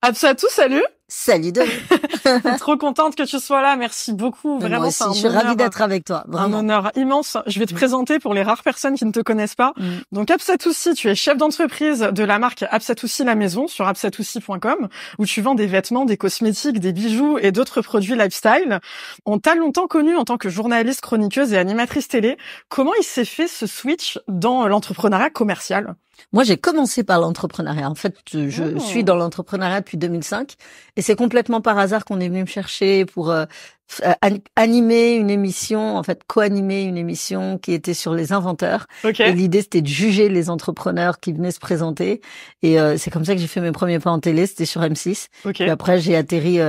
Absatou, salut. Salut de Trop contente que tu sois là. Merci beaucoup. Vraiment, Moi aussi, c'est un je suis ravie honneur, d'être avec toi. un Vraiment. honneur immense. Je vais te présenter pour les rares personnes qui ne te connaissent pas. Donc, Absatoussi, tu es chef d'entreprise de la marque Absatoussi La Maison sur absatoussi.com, où tu vends des vêtements, des cosmétiques, des bijoux et d'autres produits lifestyle. On t'a longtemps connue en tant que journaliste, chroniqueuse et animatrice télé. Comment il s'est fait ce switch dans l'entrepreneuriat commercial? Moi, j'ai commencé par l'entrepreneuriat. En fait, je suis dans l'entrepreneuriat depuis 2005 et c'est complètement par hasard qu'on est venu me chercher pour animer une émission, en fait, co-animer une émission qui était sur les inventeurs. Ok. Et l'idée, c'était de juger les entrepreneurs qui venaient se présenter. Et c'est comme ça que j'ai fait mes premiers pas en télé, c'était sur M6. Ok. Puis après, j'ai atterri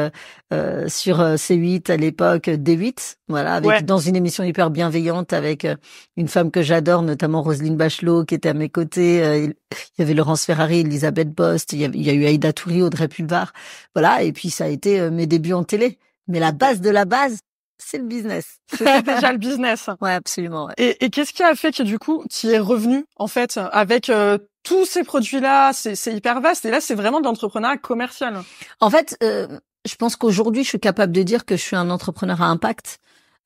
sur C8 à l'époque, D8, voilà, avec dans une émission hyper bienveillante avec une femme que j'adore, notamment Roselyne Bachelot, qui était à mes côtés. Il y avait Laurence Ferrari, Elisabeth Bost, il y a eu Aïda Touri, Audrey Pulvar, voilà. Et puis ça a été mes débuts en télé. Mais la base de la base, c'est le business. C'était déjà le business. Ouais, absolument. Ouais. Et qu'est-ce qui a fait que du coup, tu y es revenu en fait avec tous ces produits-là? C'est hyper vaste et là, c'est vraiment de l'entrepreneuriat commercial. En fait, je pense qu'aujourd'hui, je suis capable de dire que je suis un entrepreneur à impact.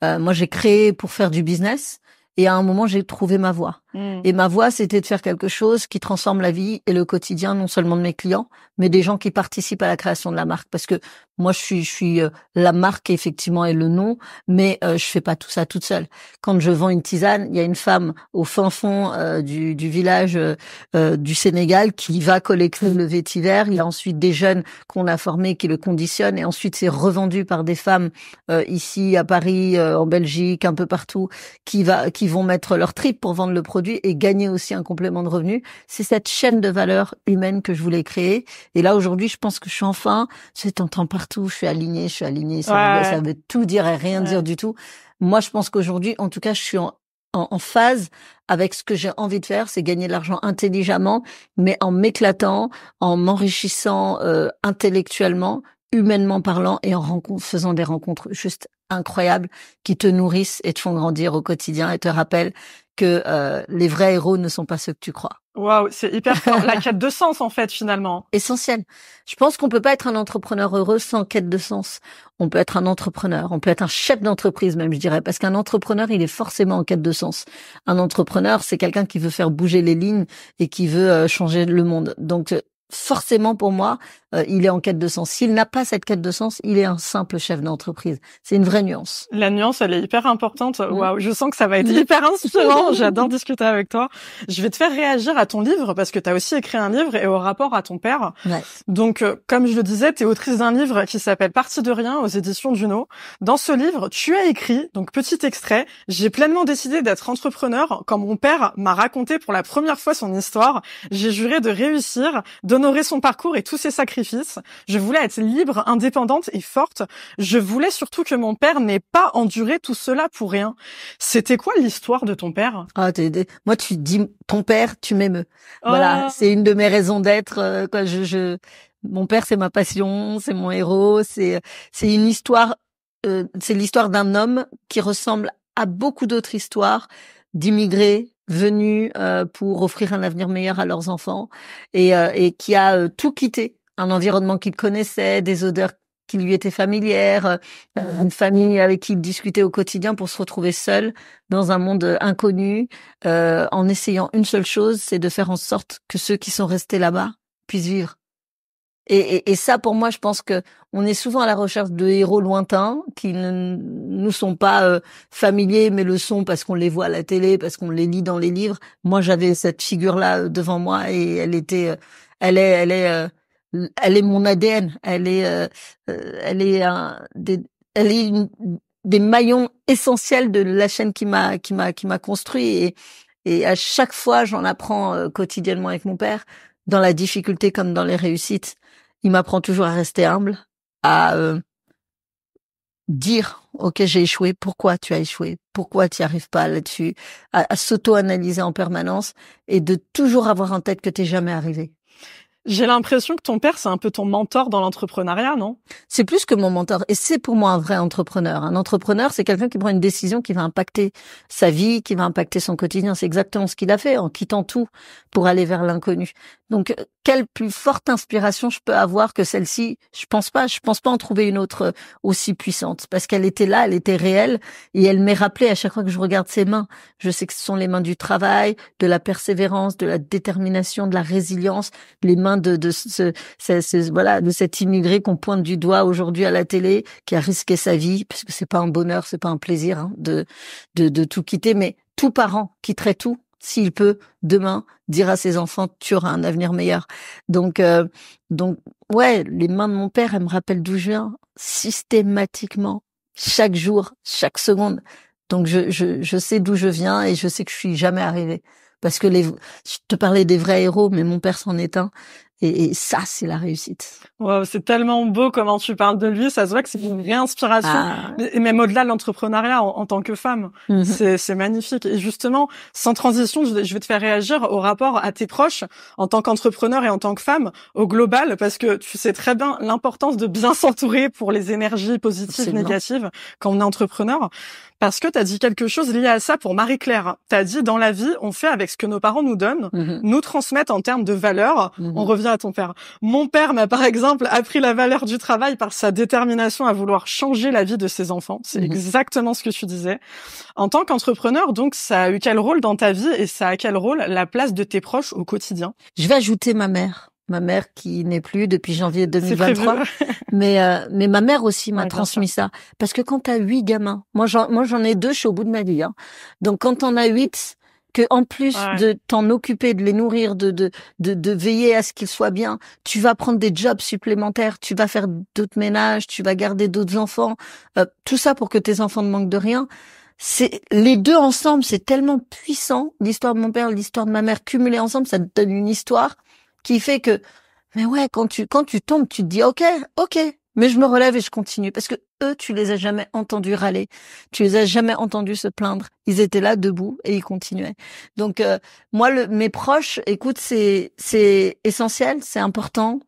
Moi, j'ai créé pour faire du business. Et à un moment, j'ai trouvé ma voie. Et ma voie, c'était de faire quelque chose qui transforme la vie et le quotidien, non seulement de mes clients, mais des gens qui participent à la création de la marque. Parce que moi, je suis la marque, effectivement, et le nom, mais je fais pas tout ça toute seule. Quand je vends une tisane, il y a une femme au fin fond du village du Sénégal qui va collecter le vétiver. Il y a ensuite des jeunes qu'on a formés qui le conditionnent. Et ensuite, c'est revendu par des femmes ici, à Paris, en Belgique, un peu partout, qui vont mettre leur trip pour vendre le produit et gagner aussi un complément de revenu. C'est cette chaîne de valeur humaine que je voulais créer. Et là, aujourd'hui, je pense que je suis enfin, je t'entends partout, je suis alignée. Ça veut tout dire et rien dire du tout. Moi, je pense qu'aujourd'hui, en tout cas, je suis en phase avec ce que j'ai envie de faire, c'est gagner de l'argent intelligemment, mais en m'éclatant, en m'enrichissant intellectuellement, humainement parlant et faisant des rencontres juste incroyables qui te nourrissent et te font grandir au quotidien et te rappellent que les vrais héros ne sont pas ceux que tu crois. Waouh, c'est hyper fort. La quête de sens, en fait, finalement. Essentiel. Je pense qu'on peut pas être un entrepreneur heureux sans quête de sens. On peut être un entrepreneur, on peut être un chef d'entreprise même, je dirais, parce qu'un entrepreneur, il est forcément en quête de sens. Un entrepreneur, c'est quelqu'un qui veut faire bouger les lignes et qui veut changer le monde. Donc, forcément, pour moi, il est en quête de sens. S'il n'a pas cette quête de sens, il est un simple chef d'entreprise. C'est une vraie nuance. La nuance, elle est hyper importante. Waouh, je sens que ça va être hyper inspirant. J'adore discuter avec toi. Je vais te faire réagir à ton livre parce que tu as aussi écrit un livre et au rapport à ton père. Ouais. Donc, comme je le disais, tu es autrice d'un livre qui s'appelle Parti de rien aux éditions Duno. Dans ce livre, tu as écrit, donc petit extrait, j'ai pleinement décidé d'être entrepreneur quand mon père m'a raconté pour la première fois son histoire. J'ai juré de réussir, d'honorer son parcours et tous ses sacrifices. Je voulais être libre, indépendante et forte. Je voulais surtout que mon père n'ait pas enduré tout cela pour rien. C'était quoi l'histoire de ton père? Moi, tu dis ton père, tu m'émeus. Voilà, c'est une de mes raisons d'être. Mon père, c'est ma passion, c'est mon héros. C'est une histoire. C'est l'histoire d'un homme qui ressemble à beaucoup d'autres histoires d'immigrés venus pour offrir un avenir meilleur à leurs enfants et qui a tout quitté. Un environnement qu'il connaissait, des odeurs qui lui étaient familières, une famille avec qui il discutait au quotidien pour se retrouver seul dans un monde inconnu, en essayant une seule chose, c'est de faire en sorte que ceux qui sont restés là-bas puissent vivre. Et ça, pour moi, je pense que on est souvent à la recherche de héros lointains qui ne nous sont pas familiers, mais le sont parce qu'on les voit à la télé, parce qu'on les lit dans les livres. Moi, j'avais cette figure-là devant moi et elle est mon ADN. Elle est des maillons essentiels de la chaîne qui m'a construit et à chaque fois, j'en apprends quotidiennement avec mon père, dans la difficulté comme dans les réussites. Il m'apprend toujours à rester humble, à dire OK, j'ai échoué, pourquoi tu as échoué, pourquoi tu n'y arrives pas là-dessus, à s'auto-analyser en permanence et de toujours avoir en tête que t'es jamais arrivé. J'ai l'impression que ton père, c'est un peu ton mentor dans l'entrepreneuriat, non? C'est plus que mon mentor. Et c'est pour moi un vrai entrepreneur. Un entrepreneur, c'est quelqu'un qui prend une décision qui va impacter sa vie, qui va impacter son quotidien. C'est exactement ce qu'il a fait en quittant tout pour aller vers l'inconnu. Donc, quelle plus forte inspiration je peux avoir que celle-ci? Je pense pas en trouver une autre aussi puissante, parce qu'elle était là, elle était réelle, et elle m'est rappelée à chaque fois que je regarde ses mains. Je sais que ce sont les mains du travail, de la persévérance, de la détermination, de la résilience, les mains de cet immigré qu'on pointe du doigt aujourd'hui à la télé, qui a risqué sa vie, parce que c'est pas un bonheur, c'est pas un plaisir, hein, de tout quitter, mais tout parent quitterait tout s'il peut demain dire à ses enfants, tu auras un avenir meilleur. Donc ouais, les mains de mon père, elles me rappellent d'où je viens systématiquement, chaque jour, chaque seconde. Donc je sais d'où je viens et je sais que je suis jamais arrivée. Parce que je te parlais des vrais héros, mais mon père s'en est un. Et ça, c'est la réussite. Wow, c'est tellement beau comment tu parles de lui. Ça se voit que c'est une vraie inspiration. Et même au-delà de l'entrepreneuriat en tant que femme. C'est magnifique. Et justement, sans transition, je vais te faire réagir au rapport à tes proches en tant qu'entrepreneur et en tant que femme au global, parce que tu sais très bien l'importance de bien s'entourer pour les énergies positives, négatives quand on est entrepreneur. Parce que tu as dit quelque chose lié à ça pour Marie-Claire. Tu as dit, dans la vie, on fait avec ce que nos parents nous donnent, nous transmettent en termes de valeurs. On revient à ton père. Mon père m'a, par exemple, appris la valeur du travail par sa détermination à vouloir changer la vie de ses enfants. C'est exactement ce que tu disais. En tant qu'entrepreneur, donc, ça a eu quel rôle dans ta vie et ça a quel rôle la place de tes proches au quotidien? Je vais ajouter ma mère. Ma mère qui n'est plus depuis janvier 2023. Mais ma mère aussi m'a transmis ça. Parce que quand t'as 8 gamins, moi j'en ai 2, je suis au bout de ma vie, hein. Donc quand t'en as 8, que en plus de t'en occuper, de les nourrir, de veiller à ce qu'ils soient bien, tu vas prendre des jobs supplémentaires, tu vas faire d'autres ménages, tu vas garder d'autres enfants, tout ça pour que tes enfants ne manquent de rien. C'est les deux ensemble, c'est tellement puissant. L'histoire de mon père, l'histoire de ma mère cumulées ensemble, ça te donne une histoire qui fait que, mais ouais, quand tu tombes, tu te dis, ok, mais je me relève et je continue. Parce que eux, tu les as jamais entendus râler. Tu les as jamais entendus se plaindre. Ils étaient là, debout, et ils continuaient. Donc, moi, mes proches, écoute, c'est essentiel, c'est important.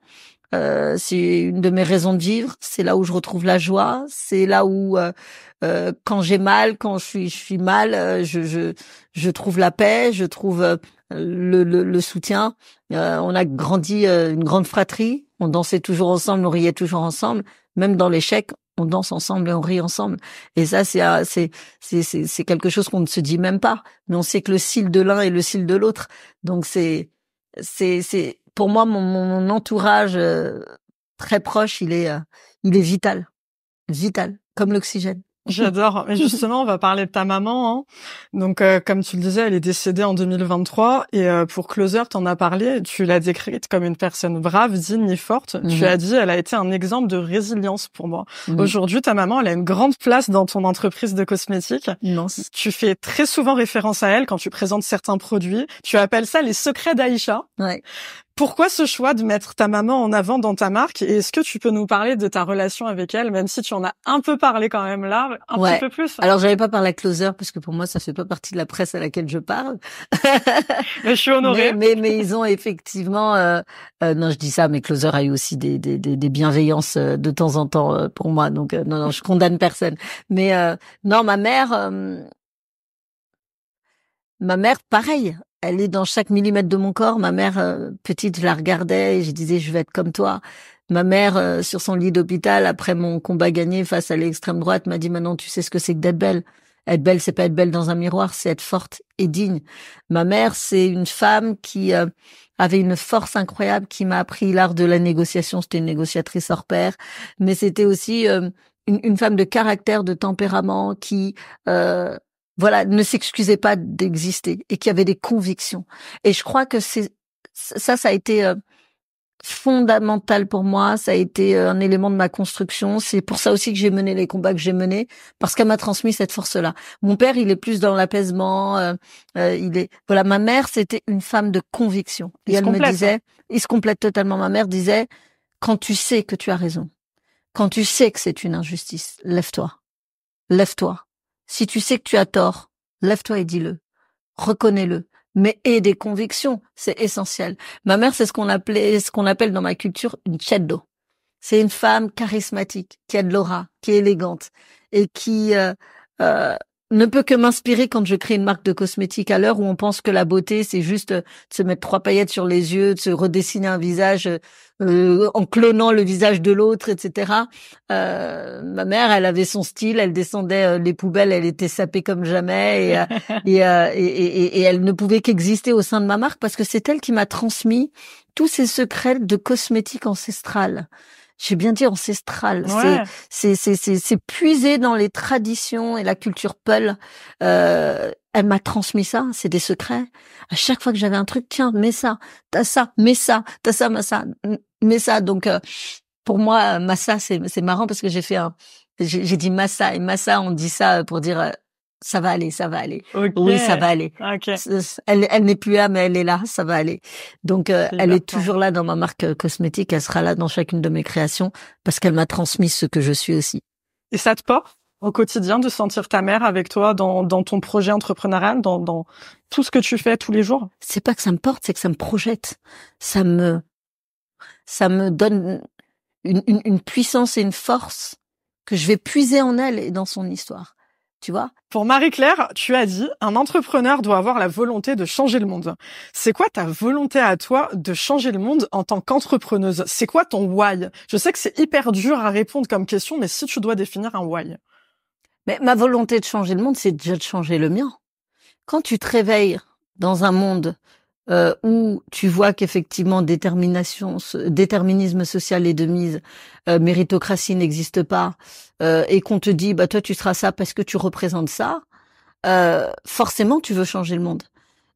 C'est une de mes raisons de vivre. C'est là où je retrouve la joie. C'est là où, quand j'ai mal, quand je suis mal, je trouve la paix, je trouve le soutien. On a grandi une grande fratrie. On dansait toujours ensemble, on riait toujours ensemble. Même dans l'échec, on danse ensemble et on rit ensemble. Et ça, c'est quelque chose qu'on ne se dit même pas. Mais on sait que le cil de l'un est le cil de l'autre. Donc c'est pour moi mon entourage très proche, il est vital, comme l'oxygène. J'adore. Mais justement, on va parler de ta maman, hein. Donc, comme tu le disais, elle est décédée en 2023. Et pour Closer, t'en as parlé. Tu l'as décrite comme une personne brave, digne et forte. Tu as dit, elle a été un exemple de résilience pour moi. Aujourd'hui, ta maman, elle a une grande place dans ton entreprise de cosmétiques. Non. Tu fais très souvent référence à elle quand tu présentes certains produits. Tu appelles ça les secrets d'Aïcha. Ouais. Pourquoi ce choix de mettre ta maman en avant dans ta marque? Et est-ce que tu peux nous parler de ta relation avec elle, même si tu en as un peu parlé quand même là, un petit peu plus? Alors, j'avais pas parlé à Closer parce que pour moi, ça fait pas partie de la presse à laquelle je parle. Mais je suis honorée. Mais ils ont effectivement, non, je dis ça, mais Closer a eu aussi des bienveillances de temps en temps pour moi. Donc, non, je condamne personne. Mais non, ma mère, pareil. Elle est dans chaque millimètre de mon corps. Ma mère, petite, je la regardais et je disais, je vais être comme toi. Ma mère, sur son lit d'hôpital, après mon combat gagné face à l'extrême droite, m'a dit, maintenant, tu sais ce que c'est que d'être belle. Être belle, c'est pas être belle dans un miroir, c'est être forte et digne. Ma mère, c'est une femme qui avait une force incroyable, qui m'a appris l'art de la négociation. C'était une négociatrice hors pair. Mais c'était aussi une femme de caractère, de tempérament, qui... ne s'excusait pas d'exister et qui avait des convictions. Et je crois que ça a été fondamental pour moi. Ça a été un élément de ma construction. C'est pour ça aussi que j'ai mené les combats que j'ai menés, parce qu'elle m'a transmis cette force-là. Mon père, il est plus dans l'apaisement. Ma mère, c'était une femme de conviction. Et elle me disait, il se complète totalement. Ma mère disait, quand tu sais que tu as raison, quand tu sais que c'est une injustice, lève-toi. Lève-toi. Si tu sais que tu as tort, lève-toi et dis-le. Reconnais-le. Mais aie des convictions, c'est essentiel. Ma mère, c'est ce qu'on appelle dans ma culture une ceddo. C'est une femme charismatique, qui a de l'aura, qui est élégante et qui ne peut que m'inspirer quand je crée une marque de cosmétiques à l'heure où on pense que la beauté, c'est juste de se mettre 3 paillettes sur les yeux, de se redessiner un visage en clonant le visage de l'autre, etc. Ma mère, elle avait son style, elle descendait les poubelles, elle était sapée comme jamais et elle ne pouvait qu'exister au sein de ma marque parce que c'est elle qui m'a transmis tous ces secrets de cosmétiques ancestrales. J'ai bien dit ancestral. Ouais. C'est puisé dans les traditions et la culture Peul. Elle m'a transmis ça. C'est des secrets. À chaque fois que j'avais un truc, tiens, mets ça, t'as ça, mets ça, t'as ça, mets ça. Donc, pour moi, massa, c'est marrant parce que j'ai dit massa et massa, on dit ça pour dire ça va aller, ça va aller. Okay. Oui, ça va aller. Okay. Elle n'est plus là, mais elle est là, ça va aller. Donc, elle est toujours là dans ma marque cosmétique. Elle sera là dans chacune de mes créations parce qu'elle m'a transmis ce que je suis aussi. Et ça te porte au quotidien de sentir ta mère avec toi dans ton projet entrepreneurial, dans tout ce que tu fais tous les jours? C'est pas que ça me porte, c'est que ça me projette. Ça me donne une puissance et une force que je vais puiser en elle et dans son histoire. Tu vois? Pour Marie-Claire, tu as dit, un entrepreneur doit avoir la volonté de changer le monde. C'est quoi ta volonté à toi de changer le monde en tant qu'entrepreneuse? C'est quoi ton why? Je sais que c'est hyper dur à répondre comme question, mais si tu dois définir un why. Mais ma volonté de changer le monde, c'est déjà de changer le mien. Quand tu te réveilles dans un monde où tu vois qu'effectivement déterminisme social est de mise, méritocratie n'existe pas, et qu'on te dit bah toi tu seras ça parce que tu représentes ça, forcément tu veux changer le monde.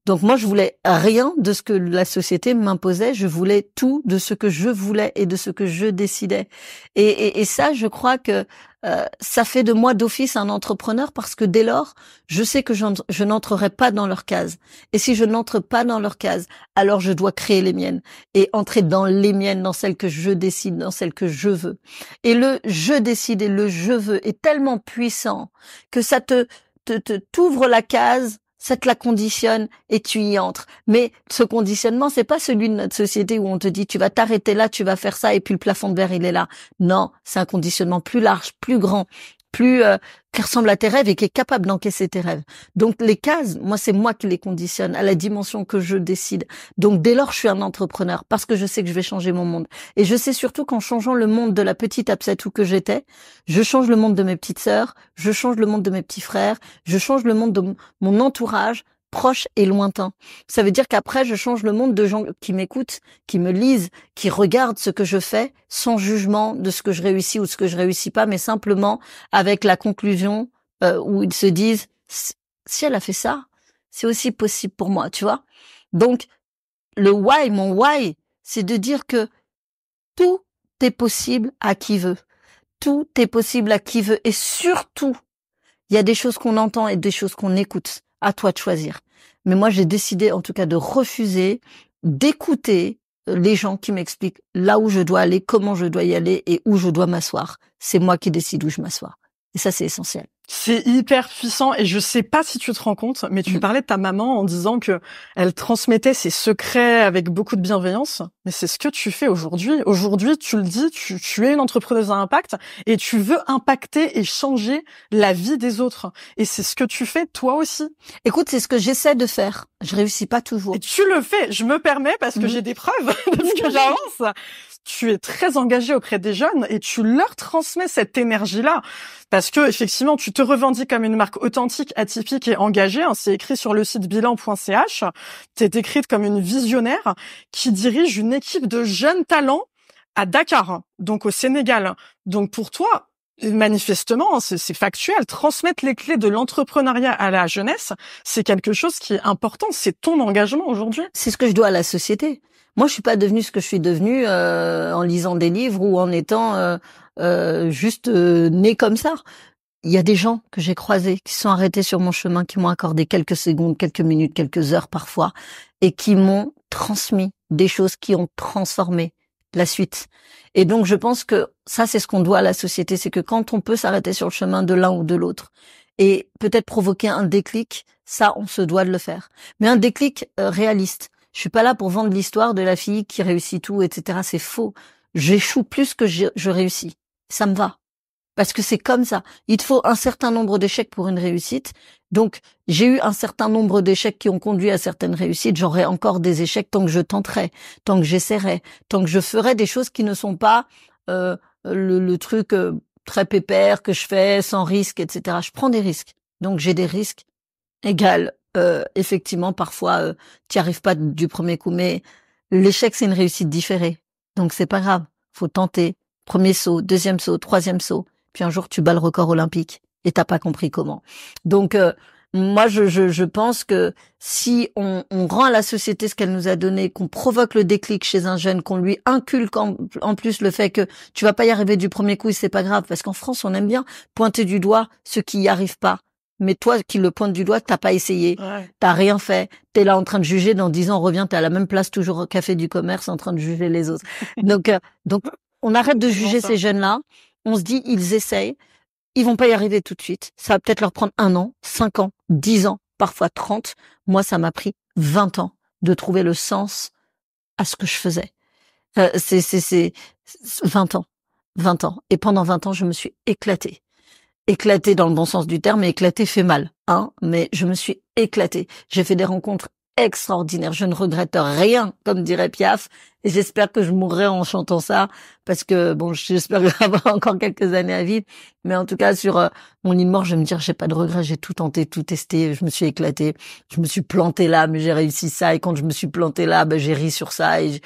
Donc moi je voulais rien de ce que la société m'imposait, je voulais tout de ce que je voulais et de ce que je décidais. Et ça je crois que ça fait de moi d'office un entrepreneur parce que dès lors, je sais que je n'entrerai pas dans leurs cases. Et si je n'entre pas dans leurs cases, alors je dois créer les miennes et entrer dans les miennes, dans celles que je décide, dans celles que je veux. Et le je décide et le je veux est tellement puissant que ça t'ouvre la case, ça te la conditionne et tu y entres. Mais ce conditionnement, c'est pas celui de notre société où on te dit tu vas t'arrêter là, tu vas faire ça et puis le plafond de verre il est là. Non, c'est un conditionnement plus large, plus grand, plus qui ressemble à tes rêves et qui est capable d'encaisser tes rêves. Donc les cases, moi c'est moi qui les conditionne à la dimension que je décide. Donc dès lors je suis un entrepreneur parce que je sais que je vais changer mon monde. Et je sais surtout qu'en changeant le monde de la petite Apsatou que j'étais, je change le monde de mes petites sœurs, je change le monde de mes petits frères, je change le monde de mon entourage proche et lointain. Ça veut dire qu'après, je change le monde de gens qui m'écoutent, qui me lisent, qui regardent ce que je fais sans jugement de ce que je réussis ou ce que je réussis pas, mais simplement avec la conclusion où ils se disent si elle a fait ça, c'est aussi possible pour moi, tu vois. Donc, mon why, c'est de dire que tout est possible à qui veut. Tout est possible à qui veut. Et surtout, il y a des choses qu'on entend et des choses qu'on écoute. À toi de choisir. Mais moi, j'ai décidé, en tout cas, de refuser d'écouter les gens qui m'expliquent là où je dois aller, comment je dois y aller et où je dois m'asseoir. C'est moi qui décide où je m'assois. Et ça, c'est essentiel. C'est hyper puissant et je sais pas si tu te rends compte, mais tu parlais de ta maman en disant que elle transmettait ses secrets avec beaucoup de bienveillance. Mais c'est ce que tu fais aujourd'hui. Aujourd'hui, tu le dis, tu es une entrepreneuse à impact et tu veux impacter et changer la vie des autres. Et c'est ce que tu fais toi aussi. Écoute, c'est ce que j'essaie de faire. Je réussis pas toujours. Et tu le fais. Je me permets parce que j'ai des preuves de ce que j'avance. Tu es très engagée auprès des jeunes et tu leur transmets cette énergie-là. Parce que, effectivement, tu te revendiques comme une marque authentique, atypique et engagée. C'est écrit sur le site bilan.ch. Tu es décrite comme une visionnaire qui dirige une équipe de jeunes talents à Dakar, donc au Sénégal. Donc pour toi, manifestement, c'est factuel. Transmettre les clés de l'entrepreneuriat à la jeunesse, c'est quelque chose qui est important. C'est ton engagement aujourd'hui. C'est ce que je dois à la société. Moi, je suis pas devenue ce que je suis devenue en lisant des livres ou en étant juste née comme ça. Il y a des gens que j'ai croisés qui sont arrêtés sur mon chemin, qui m'ont accordé quelques secondes, quelques minutes, quelques heures parfois, et qui m'ont transmis des choses qui ont transformé la suite. Et donc, je pense que ça, c'est ce qu'on doit à la société, c'est que quand on peut s'arrêter sur le chemin de l'un ou de l'autre et peut-être provoquer un déclic, ça, on se doit de le faire. Mais un déclic réaliste. Je suis pas là pour vendre l'histoire de la fille qui réussit tout, etc. C'est faux. J'échoue plus que je réussis. Ça me va. Parce que c'est comme ça. Il te faut un certain nombre d'échecs pour une réussite. Donc, j'ai eu un certain nombre d'échecs qui ont conduit à certaines réussites. J'aurai encore des échecs tant que je tenterai, tant que j'essaierai, tant que je ferai des choses qui ne sont pas le truc très pépère que je fais sans risque, etc. Je prends des risques. Donc, j'ai des risques égales. Effectivement, parfois, tu n'y arrives pas du premier coup, mais l'échec, c'est une réussite différée. Donc, c'est pas grave. Faut tenter. Premier saut, deuxième saut, troisième saut. Puis un jour, tu bats le record olympique et t'as pas compris comment. Donc, moi, je pense que si on rend à la société ce qu'elle nous a donné, qu'on provoque le déclic chez un jeune, qu'on lui inculque en plus le fait que tu vas pas y arriver du premier coup, et c'est pas grave, parce qu'en France, on aime bien pointer du doigt ceux qui y arrivent pas. Mais toi qui le pointes du doigt, t'as pas essayé, t'as rien fait, t'es là en train de juger, dans 10 ans, reviens, t'es à la même place toujours au café du commerce en train de juger les autres. Donc, on arrête de juger ces jeunes-là. On se dit, ils essayent. Ils vont pas y arriver tout de suite. Ça va peut-être leur prendre 1 an, 5 ans, 10 ans, parfois 30. Moi, ça m'a pris 20 ans de trouver le sens à ce que je faisais. C'est 20 ans. 20 ans. Et pendant 20 ans, je me suis éclatée. Éclatée dans le bon sens du terme, mais éclatée fait mal, hein. Mais je me suis éclatée. J'ai fait des rencontres extraordinaire. Je ne regrette rien, comme dirait Piaf, et j'espère que je mourrai en chantant ça, parce que bon, j'espère avoir encore quelques années à vivre, mais en tout cas sur mon lit de mort, je vais me dire j'ai pas de regrets, j'ai tout tenté, tout testé, je me suis éclatée, je me suis plantée là, mais j'ai réussi ça, et quand je me suis plantée là, ben j'ai ri sur ça et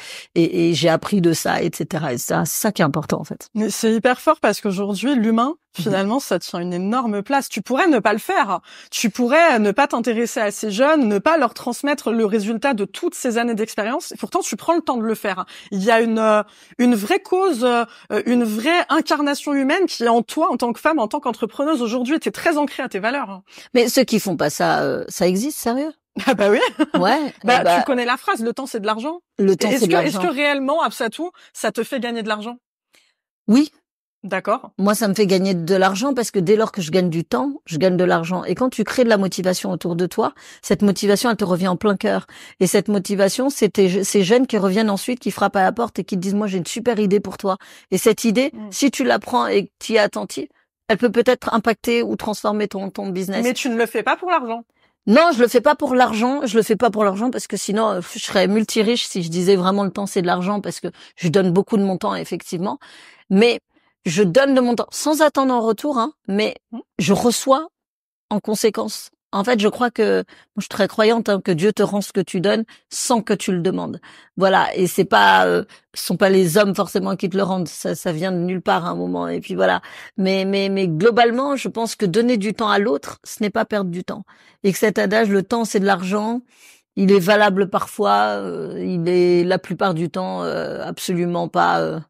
j'ai appris de ça, etc. Et ça, c'est ça qui est important en fait. Mais c'est hyper fort parce qu'aujourd'hui, l'humain, finalement, ça tient une énorme place. Tu pourrais ne pas le faire. Tu pourrais ne pas t'intéresser à ces jeunes, ne pas leur transmettre le résultat de toutes ces années d'expérience. Et pourtant, tu prends le temps de le faire. Il y a une vraie cause, une vraie incarnation humaine qui est en toi, en tant que femme, en tant qu'entrepreneuse aujourd'hui. T'es très ancrée à tes valeurs. Mais ceux qui font pas ça, ça existe, sérieux? Ah bah oui. Ouais. Tu connais la phrase, le temps c'est de l'argent. Le temps c'est de l'argent. Est-ce que réellement, Absatou, ça te fait gagner de l'argent? Oui. D'accord. Moi, ça me fait gagner de l'argent parce que dès lors que je gagne du temps, je gagne de l'argent. Et quand tu crées de la motivation autour de toi, cette motivation, elle te revient en plein cœur. Et cette motivation, c'est ces jeunes qui reviennent ensuite, qui frappent à la porte et qui te disent, moi, j'ai une super idée pour toi. Et cette idée, si tu la prends et que tu y es attentif, elle peut peut-être impacter ou transformer ton business. Mais tu ne le fais pas pour l'argent. Non, je le fais pas pour l'argent. Je le fais pas pour l'argent parce que sinon, je serais multiriche si je disais vraiment le temps, c'est de l'argent, parce que je donne beaucoup de mon temps, effectivement. Mais je donne de mon temps sans attendre en retour, hein, mais je reçois en conséquence. En fait, je crois que, moi, je suis très croyante, hein, que Dieu te rend ce que tu donnes sans que tu le demandes. Voilà. Et c'est pas, ce sont pas les hommes forcément qui te le rendent. Ça vient de nulle part à un moment. Et puis voilà. Mais globalement, je pense que donner du temps à l'autre, ce n'est pas perdre du temps. Et que cet adage, le temps, c'est de l'argent. Il est valable parfois. Il est la plupart du temps absolument pas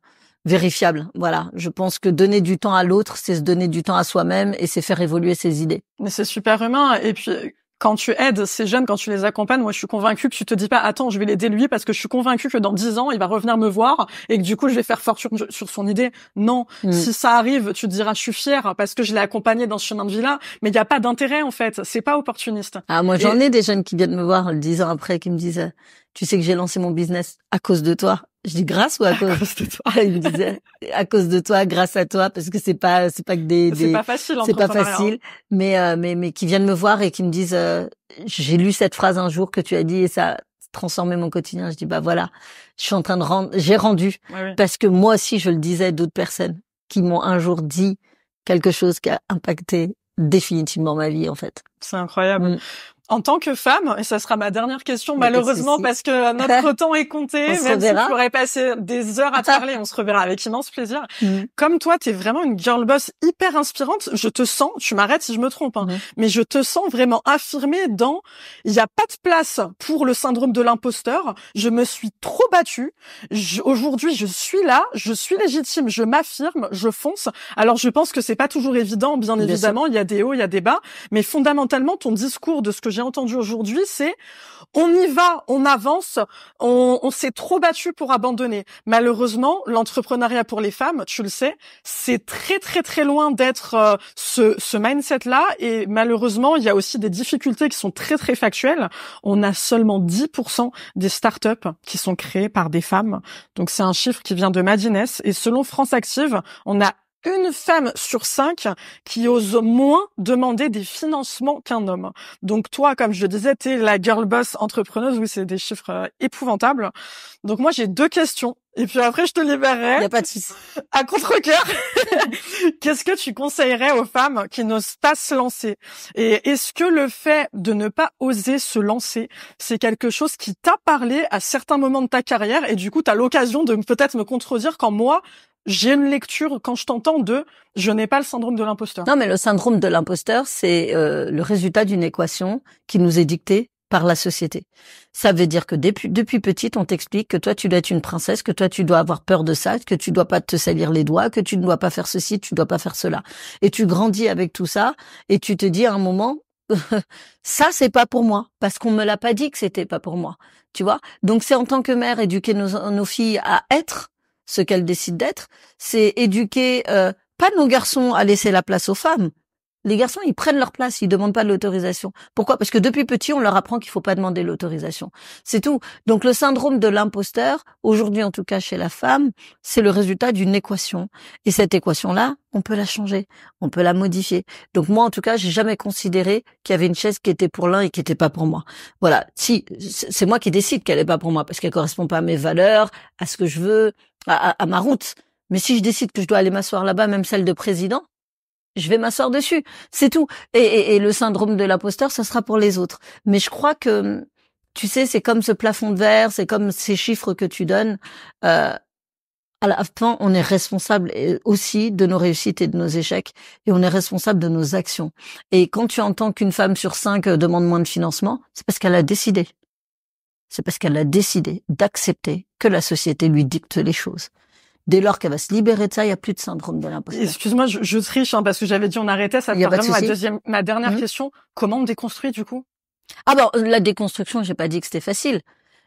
vérifiable. Voilà. Je pense que donner du temps à l'autre, c'est se donner du temps à soi-même et c'est faire évoluer ses idées. Mais c'est super humain. Et puis, quand tu aides ces jeunes, quand tu les accompagnes, moi, je suis convaincue que tu te dis pas, attends, je vais l'aider lui parce que je suis convaincue que dans 10 ans, il va revenir me voir et que du coup, je vais faire fortune sur son idée. Non. Si ça arrive, tu te diras, je suis fière parce que je l'ai accompagné dans ce chemin de vie-là. Mais il n'y a pas d'intérêt, en fait. C'est pas opportuniste. Ah, moi, j'en ai des jeunes qui viennent me voir 10 ans après, qui me disent, tu sais que j'ai lancé mon business à cause de toi. Je dis grâce ou à cause de toi? Il me disait à cause de toi, grâce à toi, parce que c'est pas que des c'est pas facile, c'est pas facile, mais qui viennent me voir et qui me disent j'ai lu cette phrase un jour que tu as dit et ça a transformé mon quotidien. Je dis bah voilà, je suis en train de j'ai rendu parce que moi aussi je le disais à d'autres personnes qui m'ont un jour dit quelque chose qui a impacté définitivement ma vie en fait. C'est incroyable. En tant que femme, et ça sera ma dernière question malheureusement parce que notre temps est compté, même si je pourrais passer des heures à te parler, on se reverra avec immense plaisir. Comme toi, t'es vraiment une girl boss hyper inspirante, je te sens, tu m'arrêtes si je me trompe, hein, mais je te sens vraiment affirmée dans, il n'y a pas de place pour le syndrome de l'imposteur, je me suis trop battue, aujourd'hui je suis là, je suis légitime, je m'affirme, je fonce. Alors je pense que c'est pas toujours évident, bien évidemment, il y a des hauts, il y a des bas, mais fondamentalement ton discours de ce que j'ai entendu aujourd'hui, c'est on y va, on avance, on s'est trop battu pour abandonner. Malheureusement, l'entrepreneuriat pour les femmes, tu le sais, c'est très très très loin d'être ce mindset-là et malheureusement, il y a aussi des difficultés qui sont très très factuelles. On a seulement 10% des startups qui sont créées par des femmes. Donc c'est un chiffre qui vient de Madines et selon France Active, on a une femme sur 5 qui ose moins demander des financements qu'un homme. Donc toi, comme je le disais, t'es la girl boss entrepreneuse. Oui, c'est des chiffres épouvantables. Donc moi, j'ai 2 questions. Et puis après, je te libérerai. Y a pas de souci. À contre-cœur. Qu'est-ce que tu conseillerais aux femmes qui n'osent pas se lancer? Et est-ce que le fait de ne pas oser se lancer, c'est quelque chose qui t'a parlé à certains moments de ta carrière et du coup, t'as l'occasion de peut-être me contredire quand moi, j'ai une lecture, quand je t'entends je n'ai pas le syndrome de l'imposteur. Non, mais le syndrome de l'imposteur, c'est le résultat d'une équation qui nous est dictée par la société. Ça veut dire que depuis petite, on t'explique que toi, tu dois être une princesse, que toi, tu dois avoir peur de ça, que tu dois pas te salir les doigts, que tu ne dois pas faire ceci, tu dois pas faire cela. Et tu grandis avec tout ça, et tu te dis à un moment, ça, c'est pas pour moi, parce qu'on me l'a pas dit que c'était pas pour moi. Tu vois? Donc, c'est en tant que mère, éduquer nos filles à être ce qu'elles décident d'être, c'est éduquer pas nos garçons à laisser la place aux femmes. Les garçons, ils prennent leur place, ils demandent pas l'autorisation. Pourquoi? Parce que depuis petit, on leur apprend qu'il faut pas demander l'autorisation. C'est tout. Donc le syndrome de l'imposteur, aujourd'hui en tout cas chez la femme, c'est le résultat d'une équation. Et cette équation-là, on peut la changer, on peut la modifier. Donc moi en tout cas, j'ai jamais considéré qu'il y avait une chaise qui était pour l'un et qui était pas pour moi. Voilà. Si, c'est moi qui décide qu'elle est pas pour moi parce qu'elle correspond pas à mes valeurs, à ce que je veux, à ma route. Mais si je décide que je dois aller m'asseoir là-bas, même celle de président, je vais m'asseoir dessus, c'est tout. Et le syndrome de l'imposteur, ça sera pour les autres. Mais je crois que, tu sais, c'est comme ce plafond de verre, c'est comme ces chiffres que tu donnes. À la fin, on est responsable aussi de nos réussites et de nos échecs, et on est responsable de nos actions. Et quand tu entends qu'une femme sur 5 demande moins de financement, c'est parce qu'elle a décidé. C'est parce qu'elle a décidé d'accepter que la société lui dicte les choses. Dès lors qu'elle va se libérer de ça, il n'y a plus de syndrome de l'imposteur. Excuse-moi, je triche, parce que j'avais dit on arrêtait, ça fait vraiment ma dernière question. Comment on déconstruit, du coup? Ah bon, la déconstruction, j'ai pas dit que c'était facile.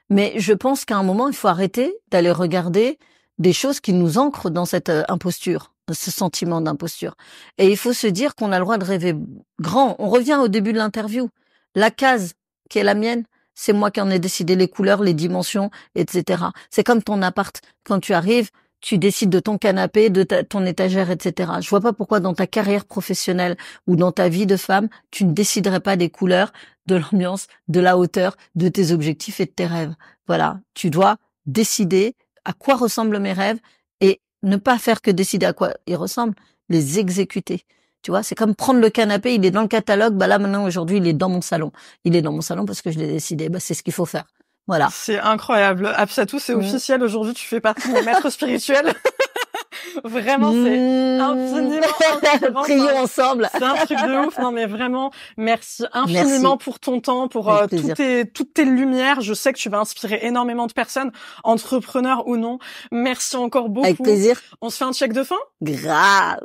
Mais je pense qu'à un moment, il faut arrêter d'aller regarder des choses qui nous ancrent dans cette imposture, ce sentiment d'imposture. Et il faut se dire qu'on a le droit de rêver grand. On revient au début de l'interview. La case qui est la mienne, c'est moi qui en ai décidé les couleurs, les dimensions, etc. C'est comme ton appart. Quand tu arrives, tu décides de ton canapé, de ton étagère, etc. Je vois pas pourquoi dans ta carrière professionnelle ou dans ta vie de femme, tu ne déciderais pas des couleurs, de l'ambiance, de la hauteur, de tes objectifs et de tes rêves. Voilà, tu dois décider à quoi ressemblent mes rêves et ne pas faire que décider à quoi ils ressemblent, les exécuter. Tu vois, c'est comme prendre le canapé, il est dans le catalogue, bah là maintenant aujourd'hui, il est dans mon salon. Il est dans mon salon parce que je l'ai décidé, bah c'est ce qu'il faut faire. Voilà. C'est incroyable. Absatou, c'est officiel. Aujourd'hui, tu fais partie de mes maîtres spirituels. Vraiment, c'est infiniment. Prions ensemble. C'est un truc de ouf. Non, mais vraiment, merci infiniment pour ton temps, pour toutes tes lumières. Je sais que tu vas inspirer énormément de personnes, entrepreneurs ou non. Merci encore beaucoup. Avec plaisir. On se fait un check de fin? Grave.